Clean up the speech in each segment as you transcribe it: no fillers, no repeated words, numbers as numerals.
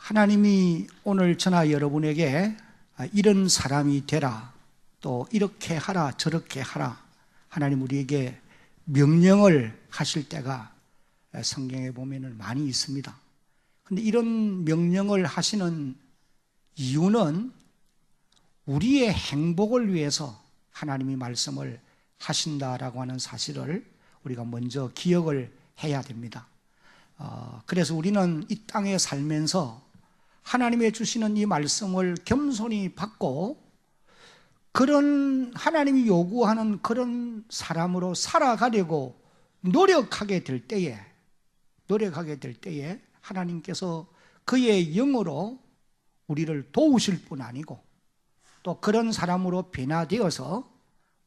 하나님이 오늘 저나 여러분에게 이런 사람이 되라, 또 이렇게 하라, 저렇게 하라, 하나님 우리에게 명령을 하실 때가 성경에 보면은 많이 있습니다. 그런데 이런 명령을 하시는 이유는 우리의 행복을 위해서 하나님이 말씀을 하신다라고 하는 사실을 우리가 먼저 기억을 해야 됩니다. 그래서 우리는 이 땅에 살면서 하나님의 주시는 이 말씀을 겸손히 받고 그런 하나님이 요구하는 그런 사람으로 살아가려고 노력하게 될 때에 하나님께서 그의 영으로 우리를 도우실 뿐 아니고 또 그런 사람으로 변화되어서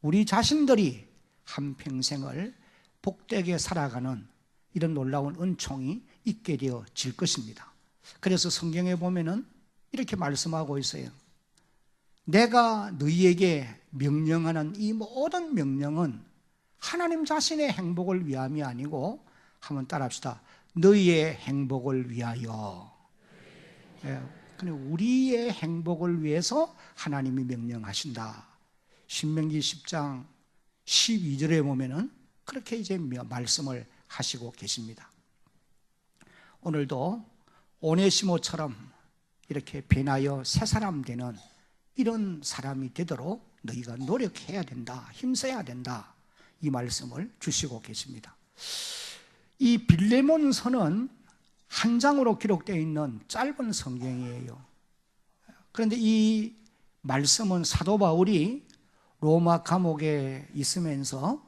우리 자신들이 한평생을 복되게 살아가는 이런 놀라운 은총이 있게 되어질 것입니다. 그래서 성경에 보면은 이렇게 말씀하고 있어요. 내가 너희에게 명령하는 이 모든 명령은 하나님 자신의 행복을 위함이 아니고, 한번 따라합시다. 너희의 행복을 위하여. 우리의 행복을 위해서 하나님이 명령하신다. 신명기 10장 12절에 보면은 그렇게 이제 말씀을 하시고 계십니다. 오늘도 오네시모처럼 이렇게 변하여 새 사람 되는 이런 사람이 되도록 너희가 노력해야 된다, 힘써야 된다, 이 말씀을 주시고 계십니다. 이 빌레몬서는 한 장으로 기록되어 있는 짧은 성경이에요. 그런데 이 말씀은 사도 바울이 로마 감옥에 있으면서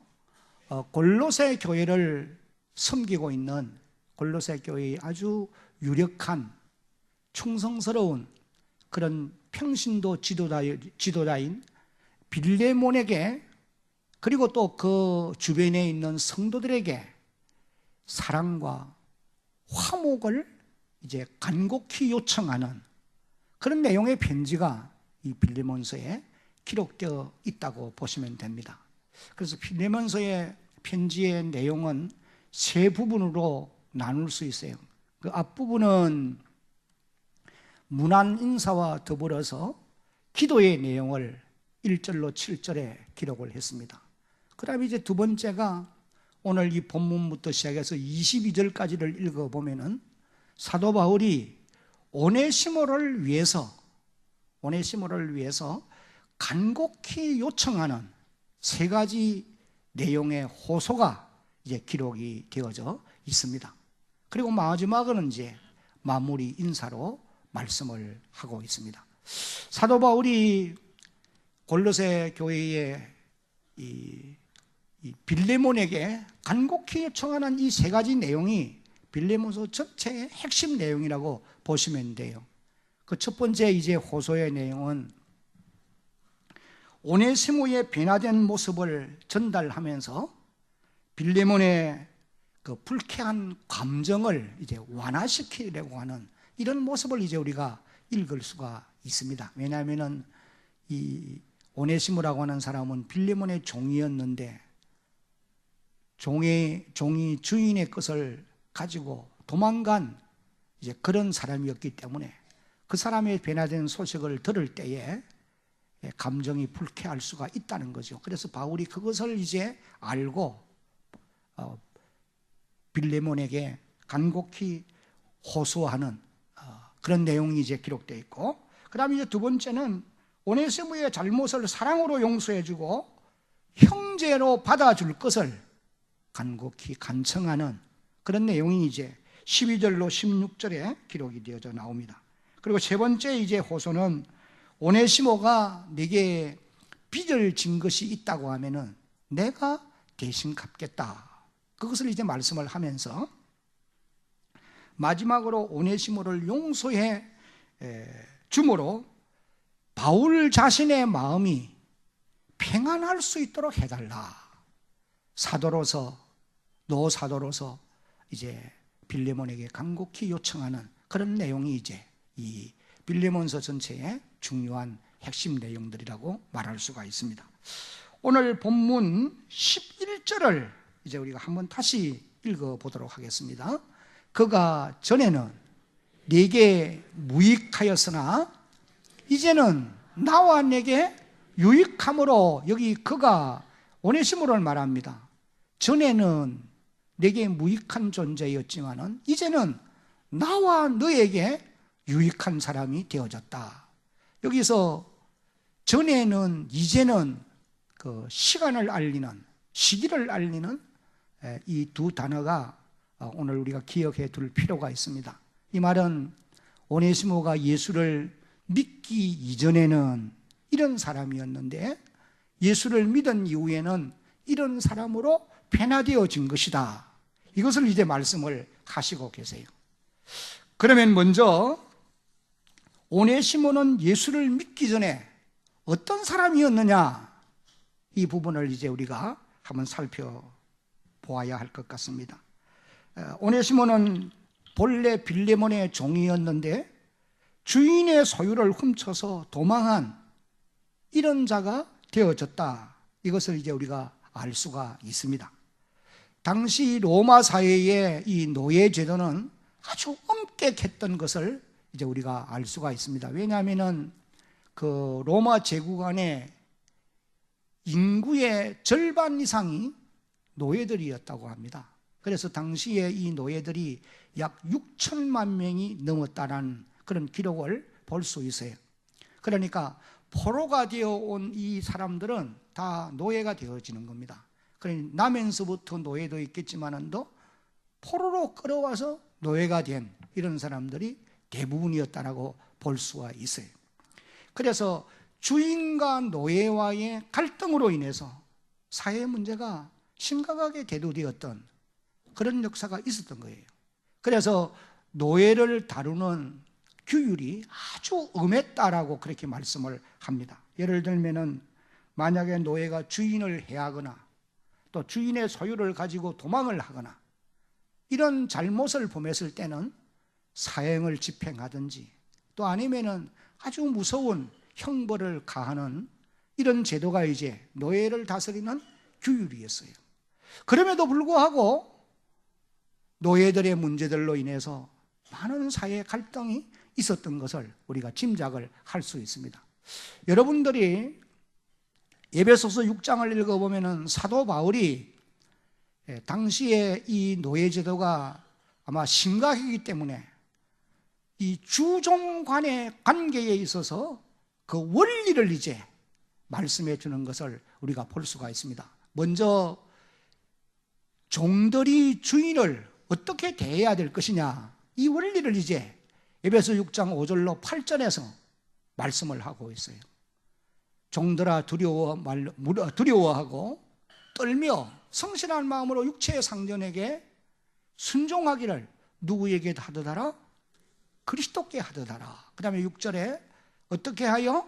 골로새 교회를 섬기고 있는 골로새 교회의 아주 유력한 충성스러운 그런 평신도 지도자인 빌레몬에게, 그리고 또 그 주변에 있는 성도들에게 사랑과 화목을 이제 간곡히 요청하는 그런 내용의 편지가 이 빌레몬서에 기록되어 있다고 보시면 됩니다. 그래서 빌레몬서의 편지의 내용은 세 부분으로 나눌 수 있어요. 그 앞부분은 문안 인사와 더불어서 기도의 내용을 1절로 7절에 기록을 했습니다. 그 다음에 이제 두 번째가 오늘 이 본문부터 시작해서 22절까지를 읽어보면은 사도 바울이 오네시모를 위해서 간곡히 요청하는 세 가지 내용의 호소가 이제 기록이 되어져 있습니다. 그리고 마지막은 이제 마무리 인사로 말씀을 하고 있습니다. 사도 바울이 골로새 교회의 이 빌레몬에게 간곡히 요청하는 이 세 가지 내용이 빌레몬서 전체의 핵심 내용이라고 보시면 돼요. 그 첫 번째 이제 호소의 내용은 오네시모의 변화된 모습을 전달하면서 빌레몬의 그 불쾌한 감정을 이제 완화시키려고 하는 이런 모습을 이제 우리가 읽을 수가 있습니다. 왜냐하면은 이 오네시모라고 하는 사람은 빌레몬의 종이었는데 종이 주인의 것을 가지고 도망간 이제 그런 사람이었기 때문에 그 사람의 변화된 소식을 들을 때에 감정이 불쾌할 수가 있다는 거죠. 그래서 바울이 그것을 이제 알고 빌레몬에게 간곡히 호소하는 그런 내용이 이제 기록되어 있고, 그 다음에 이제 두 번째는 오네시모의 잘못을 사랑으로 용서해주고 형제로 받아줄 것을 간곡히 간청하는 그런 내용이 이제 12절로 16절에 기록이 되어져 나옵니다. 그리고 세 번째 이제 호소는 오네시모가 내게 빚을 진 것이 있다고 하면은 내가 대신 갚겠다. 그것을 이제 말씀을 하면서 마지막으로 오네시모를 용서해 주므로 바울 자신의 마음이 평안할 수 있도록 해달라. 사도로서 이제 빌레몬에게 간곡히 요청하는 그런 내용이 이제 이 빌레몬서 전체의 중요한 핵심 내용들이라고 말할 수가 있습니다. 오늘 본문 11절을 이제 우리가 한번 다시 읽어보도록 하겠습니다. 그가 전에는 내게 무익하였으나 이제는 나와 내게 유익함으로, 여기 그가 오네시모를 말합니다. 전에는 내게 무익한 존재였지만은 이제는 나와 너에게 유익한 사람이 되어졌다. 여기서 전에는, 이제는 그 시간을 알리는, 시기를 알리는 이 두 단어가 오늘 우리가 기억해 둘 필요가 있습니다. 이 말은 오네시모가 예수를 믿기 이전에는 이런 사람이었는데 예수를 믿은 이후에는 이런 사람으로 변화되어진 것이다. 이것을 이제 말씀을 하시고 계세요. 그러면 먼저 오네시모는 예수를 믿기 전에 어떤 사람이었느냐, 이 부분을 이제 우리가 한번 살펴보아야 할 것 같습니다. 오네시모는 본래 빌레몬의 종이었는데 주인의 소유를 훔쳐서 도망한 이런 자가 되어졌다. 이것을 이제 우리가 알 수가 있습니다. 당시 로마 사회의 이 노예 제도는 아주 엄격했던 것을 이제 우리가 알 수가 있습니다. 왜냐하면은 그 로마 제국 안에 인구의 절반 이상이 노예들이었다고 합니다. 그래서 당시에 이 노예들이 약 6천만 명이 넘었다는 그런 기록을 볼 수 있어요. 그러니까 포로가 되어온 이 사람들은 다 노예가 되어지는 겁니다. 그러니 나면서부터 노예도 있겠지만도 포로로 끌어와서 노예가 된 이런 사람들이 대부분이었다라고 볼 수가 있어요. 그래서 주인과 노예와의 갈등으로 인해서 사회 문제가 심각하게 대두되었던 그런 역사가 있었던 거예요. 그래서 노예를 다루는 규율이 아주 엄했다라고 그렇게 말씀을 합니다. 예를 들면은 만약에 노예가 주인을 해하거나 또 주인의 소유를 가지고 도망을 하거나 이런 잘못을 범했을 때는 사형을 집행하든지 또 아니면은 아주 무서운 형벌을 가하는 이런 제도가 이제 노예를 다스리는 규율이었어요. 그럼에도 불구하고 노예들의 문제들로 인해서 많은 사회 갈등이 있었던 것을 우리가 짐작을 할 수 있습니다. 여러분들이 에베소서 6장을 읽어보면 사도 바울이 당시에 이 노예제도가 아마 심각하기 때문에 이 주종 간의 관계에 있어서 그 원리를 이제 말씀해 주는 것을 우리가 볼 수가 있습니다. 먼저 종들이 주인을 어떻게 대해야 될 것이냐, 이 원리를 이제 에베소 6장 5절로 8절에서 말씀을 하고 있어요. 종들아 두려워하고 떨며 성실한 마음으로 육체의 상전에게 순종하기를 누구에게 하듯하라? 그리스도께 하듯하라. 그 다음에 6절에 어떻게 하여?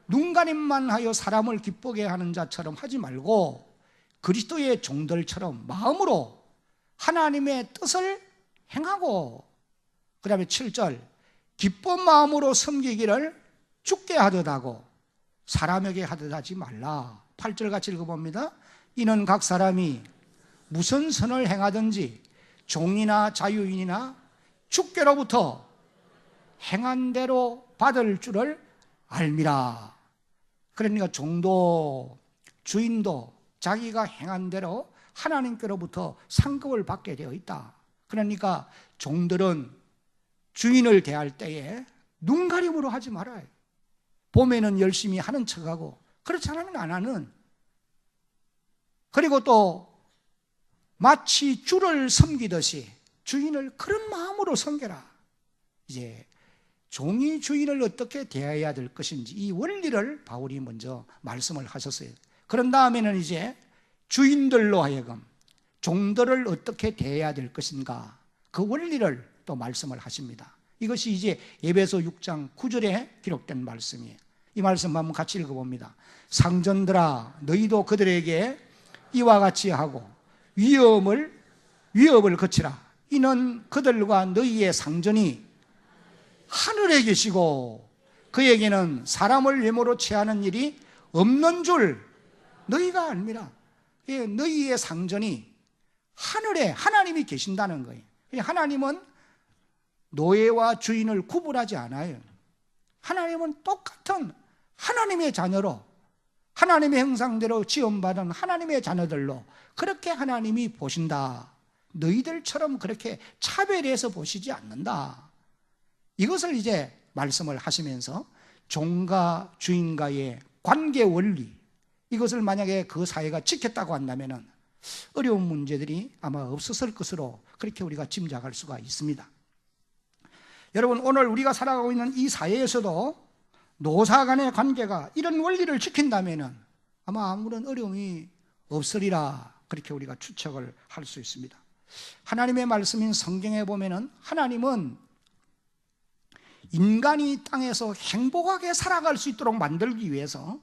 눈가림만 하여 사람을 기쁘게 하는 자처럼 하지 말고 그리스도의 종들처럼 마음으로 하나님의 뜻을 행하고, 그 다음에 7절 기쁜 마음으로 섬기기를 주께 하듯 하고 사람에게 하듯 하지 말라. 8절 같이 읽어봅니다. 이는 각 사람이 무슨 선을 행하든지 종이나 자유인이나 주께로부터 행한 대로 받을 줄을 알미라. 그러니까 종도 주인도 자기가 행한 대로 하나님께로부터 상급을 받게 되어 있다. 그러니까 종들은 주인을 대할 때에 눈가림으로 하지 말아요. 봄에는 열심히 하는 척하고 그렇지 않으면 안 하는, 그리고 또 마치 주를 섬기듯이 주인을 그런 마음으로 섬겨라. 이제 종이 주인을 어떻게 대해야 될 것인지 이 원리를 바울이 먼저 말씀을 하셨어요. 그런 다음에는 이제 주인들로 하여금 종들을 어떻게 대해야 될 것인가, 그 원리를 또 말씀을 하십니다. 이것이 이제 에베소 6장 9절에 기록된 말씀이에요. 이 말씀 한번 같이 읽어봅니다. 상전들아 너희도 그들에게 이와 같이 하고 위협을 거치라. 이는 그들과 너희의 상전이 하늘에 계시고 그에게는 사람을 외모로 취하는 일이 없는 줄 너희가 알미라. 너희의 상전이 하늘에 하나님이 계신다는 거예요. 하나님은 노예와 주인을 구분하지 않아요. 하나님은 똑같은 하나님의 자녀로, 하나님의 형상대로 지음받은 하나님의 자녀들로 그렇게 하나님이 보신다. 너희들처럼 그렇게 차별해서 보시지 않는다. 이것을 이제 말씀을 하시면서 종과 주인과의 관계 원리, 이것을 만약에 그 사회가 지켰다고 한다면 어려운 문제들이 아마 없었을 것으로 그렇게 우리가 짐작할 수가 있습니다. 여러분, 오늘 우리가 살아가고 있는 이 사회에서도 노사 간의 관계가 이런 원리를 지킨다면 아마 아무런 어려움이 없으리라, 그렇게 우리가 추측을 할 수 있습니다. 하나님의 말씀인 성경에 보면은 하나님은 인간이 땅에서 행복하게 살아갈 수 있도록 만들기 위해서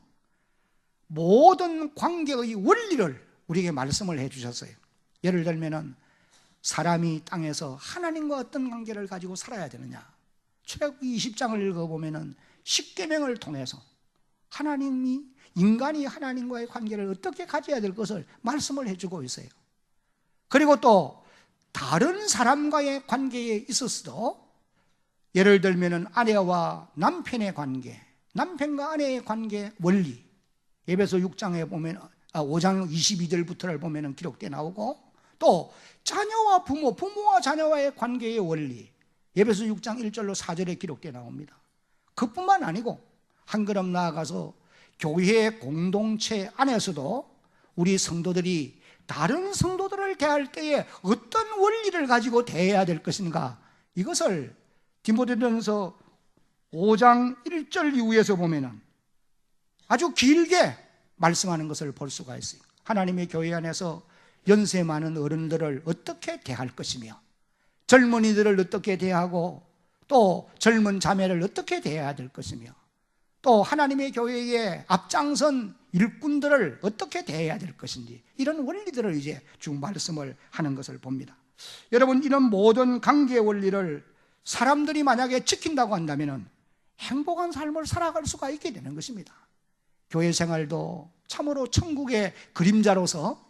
모든 관계의 원리를 우리에게 말씀을 해 주셨어요. 예를 들면은 사람이 땅에서 하나님과 어떤 관계를 가지고 살아야 되느냐, 출애굽기 20장을 읽어보면은 십계명을 통해서 인간이 하나님과의 관계를 어떻게 가져야 될 것을 말씀을 해주고 있어요. 그리고 또 다른 사람과의 관계에 있어서도 예를 들면은 아내와 남편의 관계, 남편과 아내의 관계 원리, 에베소 6장에 보면 5장 22절부터를 보면은 기록되어 나오고, 또 자녀와 부모와 자녀와의 관계의 원리, 에베소 6장 1절로 4절에 기록되어 나옵니다. 그뿐만 아니고 한 걸음 나아가서 교회의 공동체 안에서도 우리 성도들이 다른 성도들을 대할 때에 어떤 원리를 가지고 대해야 될 것인가, 이것을 디모데전서 5장 1절 이후에서 보면은 아주 길게 말씀하는 것을 볼 수가 있어요. 하나님의 교회 안에서 연세 많은 어른들을 어떻게 대할 것이며, 젊은이들을 어떻게 대하고, 또 젊은 자매를 어떻게 대해야 될 것이며, 또 하나님의 교회의 앞장선 일꾼들을 어떻게 대해야 될 것인지, 이런 원리들을 이제 쭉 말씀을 하는 것을 봅니다. 여러분, 이런 모든 관계 원리를 사람들이 만약에 지킨다고 한다면 행복한 삶을 살아갈 수가 있게 되는 것입니다. 교회 생활도 참으로 천국의 그림자로서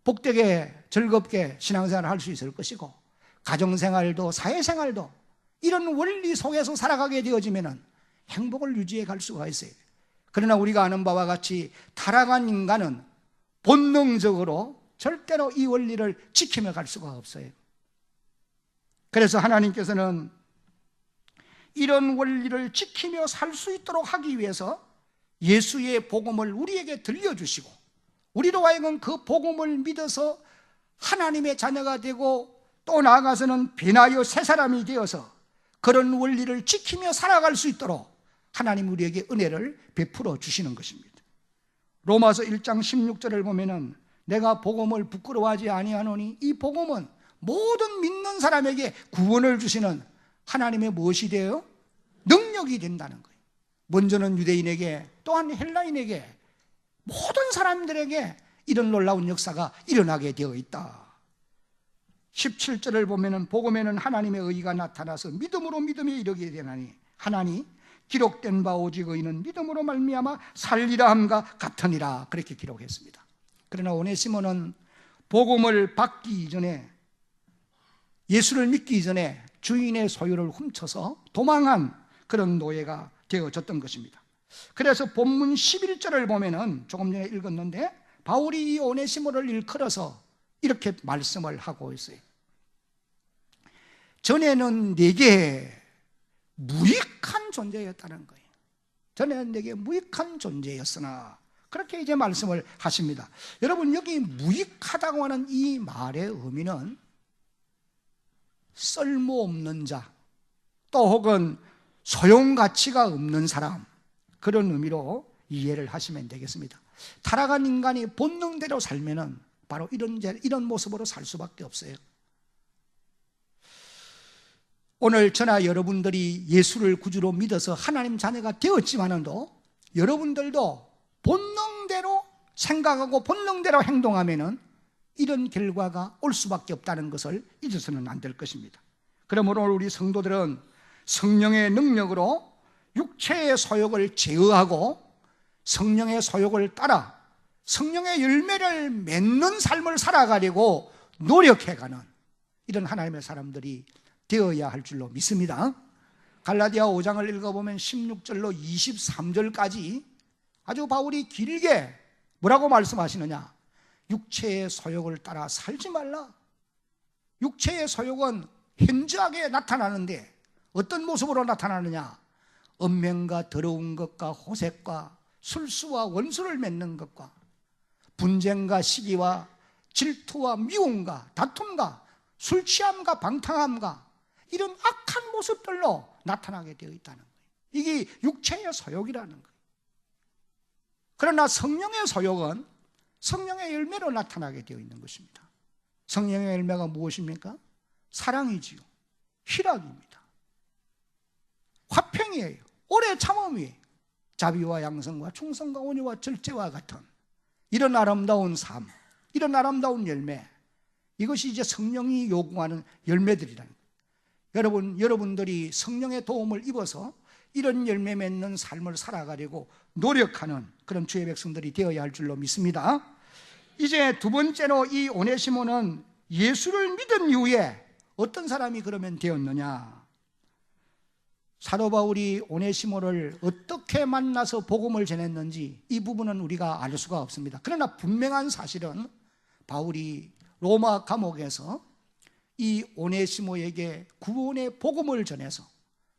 복되게 즐겁게 신앙생활을 할 수 있을 것이고, 가정생활도 사회생활도 이런 원리 속에서 살아가게 되어지면 행복을 유지해 갈 수가 있어요. 그러나 우리가 아는 바와 같이 타락한 인간은 본능적으로 절대로 이 원리를 지키며 갈 수가 없어요. 그래서 하나님께서는 이런 원리를 지키며 살 수 있도록 하기 위해서 예수의 복음을 우리에게 들려주시고, 우리로 하여금 그 복음을 믿어서 하나님의 자녀가 되고, 또 나아가서는 변하여 새 사람이 되어서 그런 원리를 지키며 살아갈 수 있도록 하나님 우리에게 은혜를 베풀어 주시는 것입니다. 로마서 1장 16절을 보면은 내가 복음을 부끄러워하지 아니하노니 이 복음은 모든 믿는 사람에게 구원을 주시는 하나님의 무엇이 되어요? 능력이 된다는 거예요. 먼저는 유대인에게, 또한 헬라인에게, 모든 사람들에게 이런 놀라운 역사가 일어나게 되어 있다. 17절을 보면은 복음에는 하나님의 의가 나타나서 믿음으로 믿음에 이르게 되나니 하나니 기록된 바 오직 의는 믿음으로 말미암아 살리라 함과 같으니라, 그렇게 기록했습니다. 그러나 오네시모는 복음을 받기 이전에, 예수를 믿기 이전에 주인의 소유를 훔쳐서 도망한 그런 노예가 되어졌던 것입니다. 그래서 본문 11절을 보면은 조금 전에 읽었는데 바울이 이 오네시모를 일컬어서 이렇게 말씀을 하고 있어요. 전에는 내게 무익한 존재였다는 거예요. 전에는 내게 무익한 존재였으나, 그렇게 이제 말씀을 하십니다. 여러분, 여기 무익하다고 하는 이 말의 의미는 쓸모없는 자, 또 혹은 소용가치가 없는 사람, 그런 의미로 이해를 하시면 되겠습니다. 타락한 인간이 본능대로 살면은 바로 이런 모습으로 살 수밖에 없어요. 오늘 저나 여러분들이 예수를 구주로 믿어서 하나님 자녀가 되었지만도 여러분들도 본능대로 생각하고 본능대로 행동하면은 이런 결과가 올 수밖에 없다는 것을 잊어서는 안 될 것입니다. 그러므로 우리 성도들은 성령의 능력으로 육체의 소욕을 제어하고 성령의 소욕을 따라 성령의 열매를 맺는 삶을 살아가려고 노력해가는 이런 하나님의 사람들이 되어야 할 줄로 믿습니다. 갈라디아 5장을 읽어보면 16절로 23절까지 아주 바울이 길게 뭐라고 말씀하시느냐? 육체의 소욕을 따라 살지 말라. 육체의 소욕은 현저하게 나타나는데 어떤 모습으로 나타나느냐? 음행과 더러운 것과 호색과 술수와 원수를 맺는 것과 분쟁과 시기와 질투와 미움과 다툼과 술 취함과 방탕함과 이런 악한 모습들로 나타나게 되어 있다는 거예요. 이게 육체의 소욕이라는 거예요. 그러나 성령의 소욕은 성령의 열매로 나타나게 되어 있는 것입니다. 성령의 열매가 무엇입니까? 사랑이지요, 희락입니다, 화평이에요, 오래 참음이에요, 자비와 양성과 충성과 온유와 절제와 같은 이런 아름다운 삶, 이런 아름다운 열매, 이것이 이제 성령이 요구하는 열매들이라는 거예요. 여러분들이 성령의 도움을 입어서 이런 열매 맺는 삶을 살아가려고 노력하는 그런 주의 백성들이 되어야 할 줄로 믿습니다. 이제 두 번째로 이 오네시모는 예수를 믿은 이후에 어떤 사람이 그러면 되었느냐? 사도 바울이 오네시모를 어떻게 만나서 복음을 전했는지 이 부분은 우리가 알 수가 없습니다. 그러나 분명한 사실은 바울이 로마 감옥에서 이 오네시모에게 구원의 복음을 전해서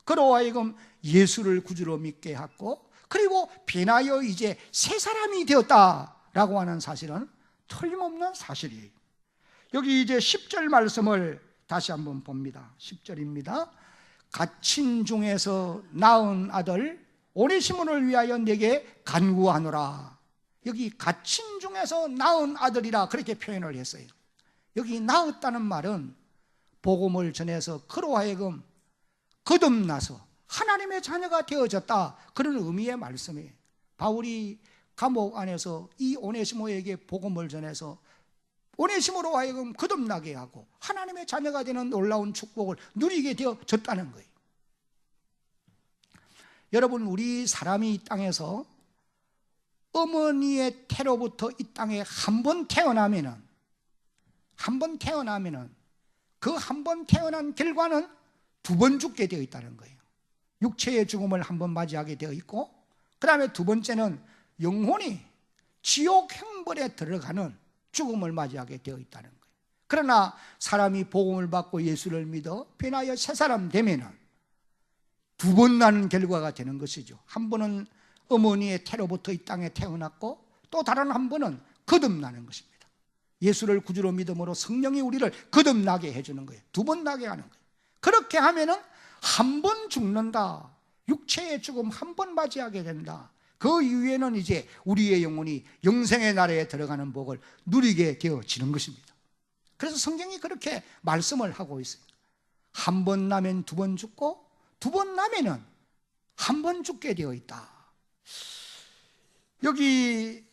그로 하여금 예수를 구주로 믿게 했고, 그리고 변하여 이제 새 사람이 되었다라고 하는 사실은 틀림없는 사실이에요. 여기 이제 10절 말씀을 다시 한번 봅니다. 10절입니다. 갇힌 중에서 낳은 아들 오네시모를 위하여 내게 간구하노라. 여기 갇힌 중에서 낳은 아들이라 그렇게 표현을 했어요. 여기 낳았다는 말은 복음을 전해서 그로 하여금 거듭나서 하나님의 자녀가 되어졌다, 그런 의미의 말씀이에요. 바울이 감옥 안에서 이 오네시모에게 복음을 전해서 오네시모로 하여금 거듭나게 하고 하나님의 자녀가 되는 놀라운 축복을 누리게 되어졌다는 거예요. 여러분, 우리 사람이 이 땅에서 어머니의 태로부터 이 땅에 한 번 태어나면은 그 한 번 태어난 결과는 두 번 죽게 되어 있다는 거예요. 육체의 죽음을 한 번 맞이하게 되어 있고, 그 다음에 두 번째는 영혼이 지옥 형벌에 들어가는 죽음을 맞이하게 되어 있다는 거예요. 그러나 사람이 복음을 받고 예수를 믿어 변하여 새 사람 되면은 두 번 나는 결과가 되는 것이죠. 한 번은 어머니의 태로부터 이 땅에 태어났고, 또 다른 한 번은 거듭나는 것입니다. 예수를 구주로 믿음으로 성령이 우리를 거듭나게 해주는 거예요. 두 번 나게 하는 거예요. 그렇게 하면은 한 번 죽는다, 육체의 죽음 한 번 맞이하게 된다. 그 이후에는 이제 우리의 영혼이 영생의 나라에 들어가는 복을 누리게 되어지는 것입니다. 그래서 성경이 그렇게 말씀을 하고 있어요. 한 번 나면 두 번 죽고, 두 번 나면은 한 번 죽게 되어 있다. 여기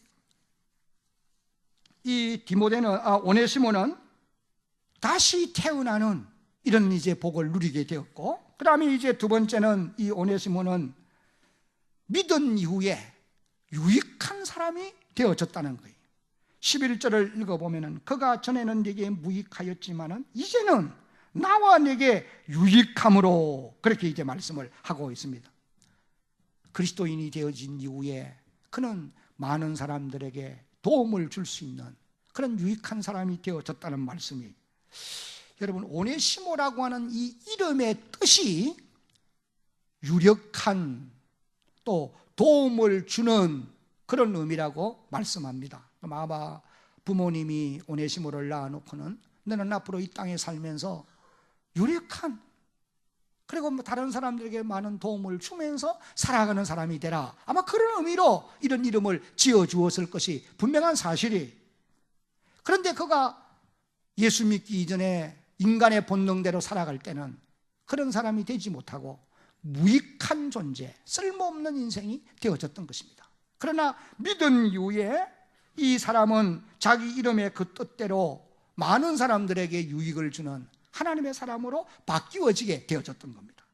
이 오네시모는 다시 태어나는 이런 이제 복을 누리게 되었고, 그 다음에 이제 두 번째는 이 오네시모는 믿은 이후에 유익한 사람이 되어졌다는 거예요. 11절을 읽어보면 그가 전에는 내게 무익하였지만은 이제는 나와 내게 유익함으로, 그렇게 이제 말씀을 하고 있습니다. 그리스도인이 되어진 이후에 그는 많은 사람들에게 도움을 줄 수 있는 그런 유익한 사람이 되어졌다는 말씀이, 여러분, 오네시모라고 하는 이 이름의 뜻이 유력한, 또 도움을 주는 그런 의미라고 말씀합니다. 아마 부모님이 오네시모를 낳아놓고는 너는 앞으로 이 땅에 살면서 유력한, 그리고 다른 사람들에게 많은 도움을 주면서 살아가는 사람이 되라, 아마 그런 의미로 이런 이름을 지어주었을 것이 분명한 사실이. 그런데 그가 예수 믿기 이전에 인간의 본능대로 살아갈 때는 그런 사람이 되지 못하고 무익한 존재, 쓸모없는 인생이 되어졌던 것입니다. 그러나 믿은 이후에 이 사람은 자기 이름의 그 뜻대로 많은 사람들에게 유익을 주는 하나님의 사람으로 바뀌어지게 되어졌던 겁니다.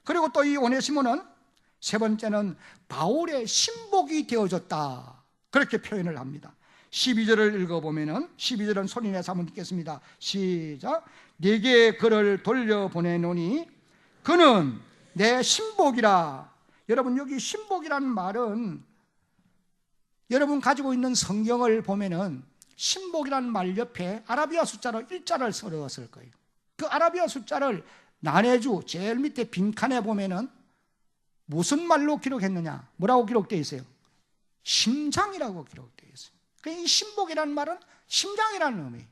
그리고 또 이 오네시모는 세 번째는 바울의 신복이 되어졌다, 그렇게 표현을 합니다. 12절을 읽어보면은 12절은 소리내서 한번 읽겠습니다. 시작. 내게 그를 돌려보내노니 그는 내 신복이라. 여러분, 여기 신복이라는 말은 여러분 가지고 있는 성경을 보면은 신복이라는 말 옆에 아라비아 숫자로 1자를 써넣었을 거예요. 그 아라비아 숫자를 난해주 제일 밑에 빈칸에 보면은 무슨 말로 기록했느냐? 뭐라고 기록되어 있어요? 심장이라고 기록되어 있어요. 이 신복이라는 말은 심장이라는 의미예요.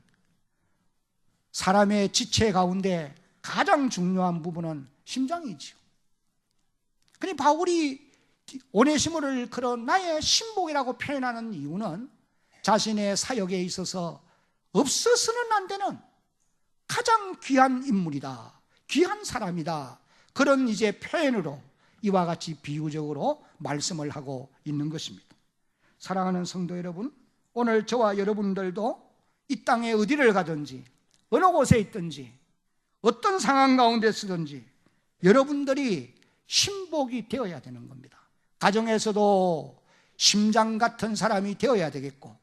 사람의 지체 가운데 가장 중요한 부분은 심장이지요. 그러니 바울이 오네시모를 그런 나의 신복이라고 표현하는 이유는 자신의 사역에 있어서 없어서는 안 되는 가장 귀한 인물이다, 귀한 사람이다, 그런 이제 표현으로 이와 같이 비유적으로 말씀을 하고 있는 것입니다. 사랑하는 성도 여러분, 오늘 저와 여러분들도 이 땅에 어디를 가든지 어느 곳에 있든지 어떤 상황 가운데 쓰든지 여러분들이 신복이 되어야 되는 겁니다. 가정에서도 심장 같은 사람이 되어야 되겠고,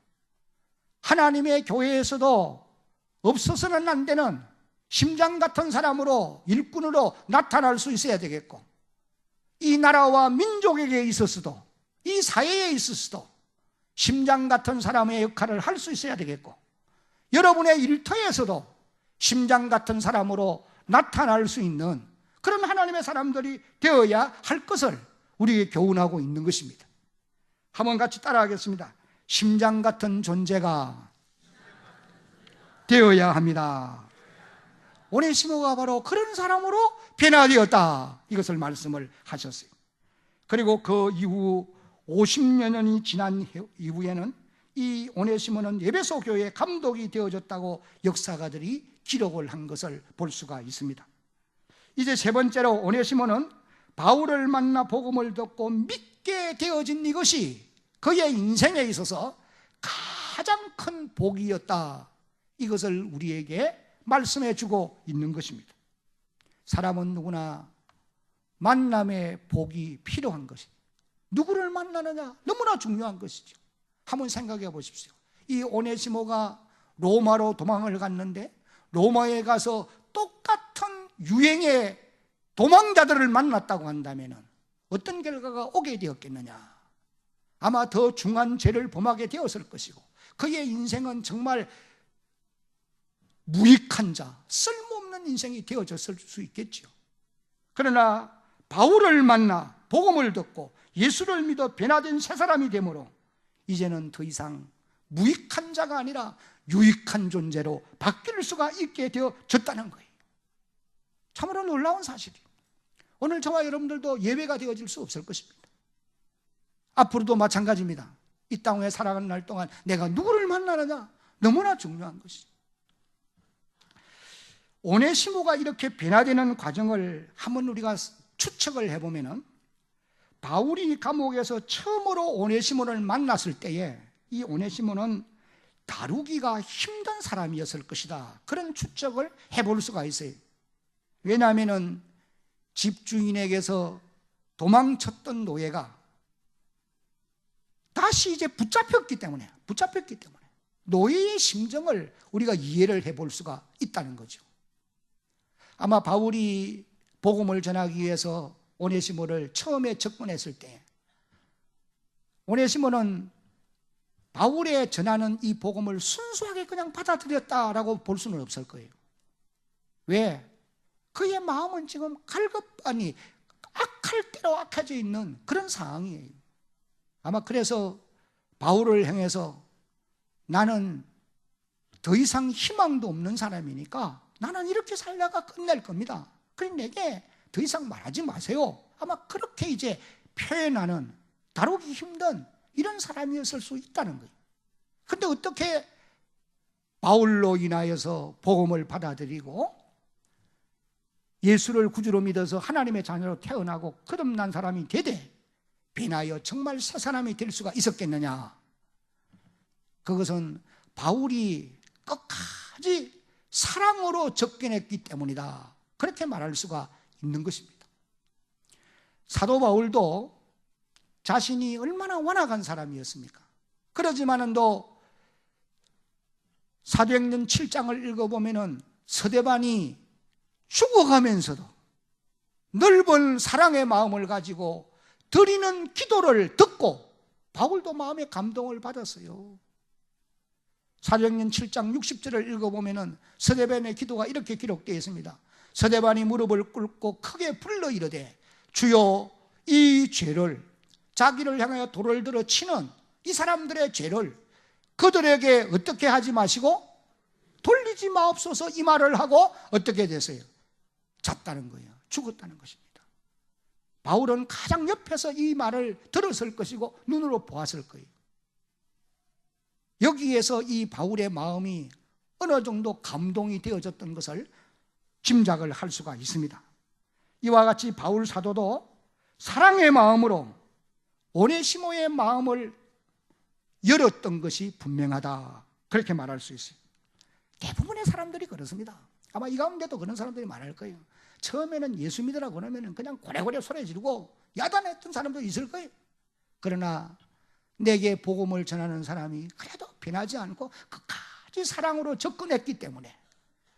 하나님의 교회에서도 없어서는 안 되는 심장 같은 사람으로, 일꾼으로 나타날 수 있어야 되겠고, 이 나라와 민족에게 있어서도, 이 사회에 있어서도 심장 같은 사람의 역할을 할 수 있어야 되겠고, 여러분의 일터에서도 심장 같은 사람으로 나타날 수 있는 그런 하나님의 사람들이 되어야 할 것을 우리에게 교훈하고 있는 것입니다. 한번 같이 따라하겠습니다. 심장 같은 존재가 되어야 합니다. 오네시모가 바로 그런 사람으로 변화되었다, 이것을 말씀을 하셨어요. 그리고 그 이후 50여 년이 지난 이후에는 이 오네시모는 에베소 교회의 감독이 되어졌다고 역사가들이 기록을 한 것을 볼 수가 있습니다. 이제 세 번째로 오네시모는 바울을 만나 복음을 듣고 믿게 되어진 이것이 그의 인생에 있어서 가장 큰 복이었다, 이것을 우리에게 말씀해 주고 있는 것입니다. 사람은 누구나 만남의 복이 필요한 것입니다. 누구를 만나느냐 너무나 중요한 것이죠. 한번 생각해 보십시오. 이 오네시모가 로마로 도망을 갔는데 로마에 가서 똑같은 유행의 도망자들을 만났다고 한다면 어떤 결과가 오게 되었겠느냐? 아마 더 중한 죄를 범하게 되었을 것이고, 그의 인생은 정말 무익한 자, 쓸모없는 인생이 되어졌을 수 있겠죠. 그러나 바울을 만나 복음을 듣고 예수를 믿어 변화된 새 사람이 되므로 이제는 더 이상 무익한 자가 아니라 유익한 존재로 바뀔 수가 있게 되어졌다는 거예요. 참으로 놀라운 사실이에요. 오늘 저와 여러분들도 예외가 되어질 수 없을 것입니다. 앞으로도 마찬가지입니다. 이 땅에 살아가는 날 동안 내가 누구를 만나느냐 너무나 중요한 것이죠. 오네시모가 이렇게 변화되는 과정을 한번 우리가 추측을 해보면, 바울이 감옥에서 처음으로 오네시모를 만났을 때에 이 오네시모는 다루기가 힘든 사람이었을 것이다, 그런 추측을 해볼 수가 있어요. 왜냐하면 집주인에게서 도망쳤던 노예가 다시 이제 붙잡혔기 때문에 노예의 심정을 우리가 이해를 해볼 수가 있다는 거죠. 아마 바울이 복음을 전하기 위해서 오네시모를 처음에 접근했을 때 오네시모는 바울의 전하는 이 복음을 순수하게 그냥 받아들였다라고 볼 수는 없을 거예요. 왜? 그의 마음은 지금 악할 대로 악해져 있는 그런 상황이에요. 아마 그래서 바울을 향해서 나는 더 이상 희망도 없는 사람이니까 나는 이렇게 살다가 끝낼 겁니다. 그러니 내게 더 이상 말하지 마세요. 아마 그렇게 이제 표현하는, 다루기 힘든 이런 사람이었을 수 있다는 거예요. 그런데 어떻게 바울로 인하여서 복음을 받아들이고 예수를 구주로 믿어서 하나님의 자녀로 태어나고 거듭난 사람이 되되 변하여 정말 새 사람이 될 수가 있었겠느냐? 그것은 바울이 끝까지 사랑으로 접근했기 때문이다, 그렇게 말할 수가 있는 것입니다. 사도 바울도 자신이 얼마나 완악한 사람이었습니까? 그러지만은 또 사도행전 7장을 읽어보면은 서대반이 죽어가면서도 넓은 사랑의 마음을 가지고 드리는 기도를 듣고 바울도 마음에 감동을 받았어요. 사도행전 7장 60절을 읽어보면은 서대반의 기도가 이렇게 기록되어 있습니다. 서대반이 무릎을 꿇고 크게 불러 이르되 주여 이 죄를, 자기를 향하여 돌을 들어 치는 이 사람들의 죄를 그들에게 어떻게 하지 마시고 돌리지 마옵소서, 이 말을 하고 어떻게 됐어요? 잤다는 거예요. 죽었다는 것입니다. 바울은 가장 옆에서 이 말을 들었을 것이고 눈으로 보았을 거예요. 여기에서 이 바울의 마음이 어느 정도 감동이 되어졌던 것을 짐작을 할 수가 있습니다. 이와 같이 바울 사도도 사랑의 마음으로 오네시모의 마음을 열었던 것이 분명하다, 그렇게 말할 수 있어요. 대부분의 사람들이 그렇습니다. 아마 이 가운데도 그런 사람들이 많을 거예요. 처음에는 예수 믿으라고 하면 그냥 고래고래 소리 지르고 야단했던 사람도 있을 거예요. 그러나 내게 복음을 전하는 사람이 그래도 변하지 않고 끝까지 사랑으로 접근했기 때문에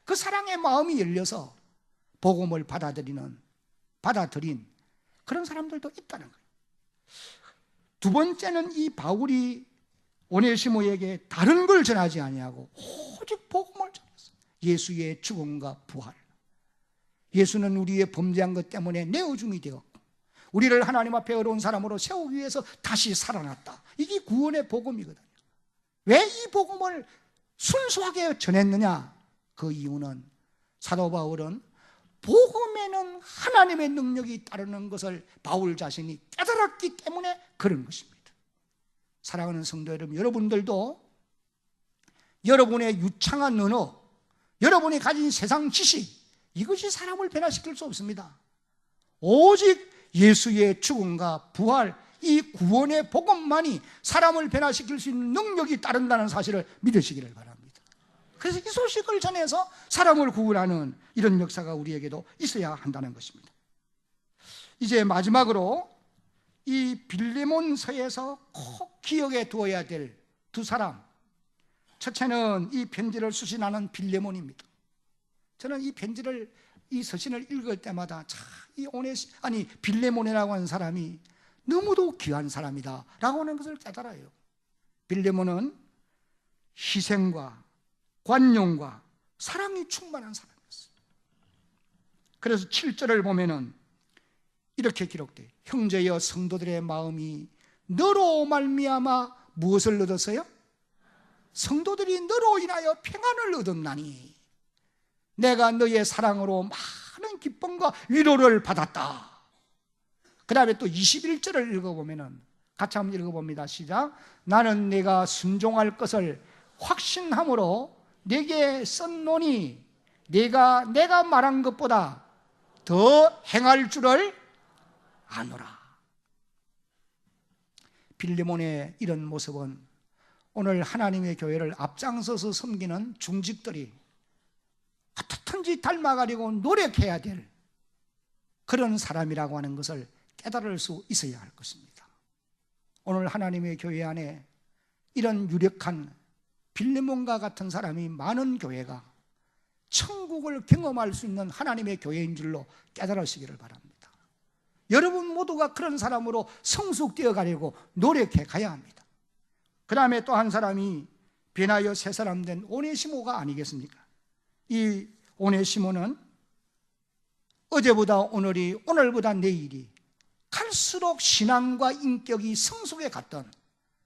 그 사랑의 마음이 열려서 복음을 받아들인 그런 사람들도 있다는 거예요. 두 번째는 이 바울이 오네시모에게 다른 걸 전하지 아니하고 오직 복음을 전했어요. 예수의 죽음과 부활. 예수는 우리의 범죄한 것 때문에 내어줌이 되었고 우리를 하나님 앞에 어려운 사람으로 세우기 위해서 다시 살아났다. 이게 구원의 복음이거든요. 왜 이 복음을 순수하게 전했느냐? 그 이유는 사도 바울은 복음에는 하나님의 능력이 따르는 것을 바울 자신이 깨달았기 때문에 그런 것입니다. 사랑하는 성도 여러분, 여러분들도 여러분의 유창한 언어, 여러분이 가진 세상 지식, 이것이 사람을 변화시킬 수 없습니다. 오직 예수의 죽음과 부활, 이 구원의 복음만이 사람을 변화시킬 수 있는 능력이 따른다는 사실을 믿으시기를 바랍니다. 그래서 이 소식을 전해서 사람을 구원하는 이런 역사가 우리에게도 있어야 한다는 것입니다. 이제 마지막으로 이 빌레몬서에서 꼭 기억에 두어야 될 두 사람, 첫째는 이 편지를 수신하는 빌레몬입니다. 저는 이 편지를, 이 서신을 읽을 때마다 빌레몬이라고 하는 사람이 너무도 귀한 사람이다 라고 하는 것을 깨달아요. 빌레몬은 희생과 관용과 사랑이 충만한 사람이었어요. 그래서 7절을 보면은 이렇게 기록돼요. 형제여, 성도들의 마음이 너로 말미암아 무엇을 얻었어요? 성도들이 너로 인하여 평안을 얻었나니 내가 너의 사랑으로 많은 기쁨과 위로를 받았다. 그 다음에 또 21절을 읽어보면은 같이 한번 읽어봅니다. 시작. 나는 내가 순종할 것을 확신함으로 내게 썼노니 내가 말한 것보다 더 행할 줄을 아노라. 빌레몬의 이런 모습은 오늘 하나님의 교회를 앞장서서 섬기는 중직들이 어떻든지 닮아가려고 노력해야 될 그런 사람이라고 하는 것을 깨달을 수 있어야 할 것입니다. 오늘 하나님의 교회 안에 이런 유력한 빌레몬과 같은 사람이 많은 교회가 천국을 경험할 수 있는 하나님의 교회인 줄로 깨달으시기를 바랍니다. 여러분 모두가 그런 사람으로 성숙되어 가려고 노력해 가야 합니다. 그 다음에 또 한 사람이 변하여 새 사람 된 오네시모가 아니겠습니까? 이 오네시모는 어제보다 오늘이, 오늘보다 내일이 갈수록 신앙과 인격이 성숙해 갔던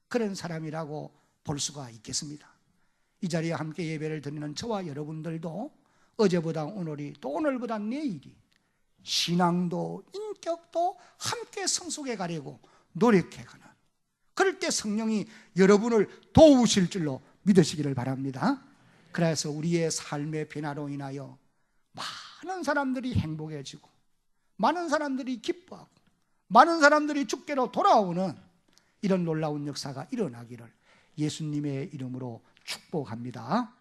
그런 사람이라고 볼 수가 있겠습니다. 이 자리에 함께 예배를 드리는 저와 여러분들도 어제보다 오늘이, 또 오늘보다 내일이 신앙도 인격도 함께 성숙해 가려고 노력해 가는, 그럴 때 성령이 여러분을 도우실 줄로 믿으시기를 바랍니다. 그래서 우리의 삶의 변화로 인하여 많은 사람들이 행복해지고 많은 사람들이 기뻐하고 많은 사람들이 주께로 돌아오는 이런 놀라운 역사가 일어나기를 예수님의 이름으로 축복합니다.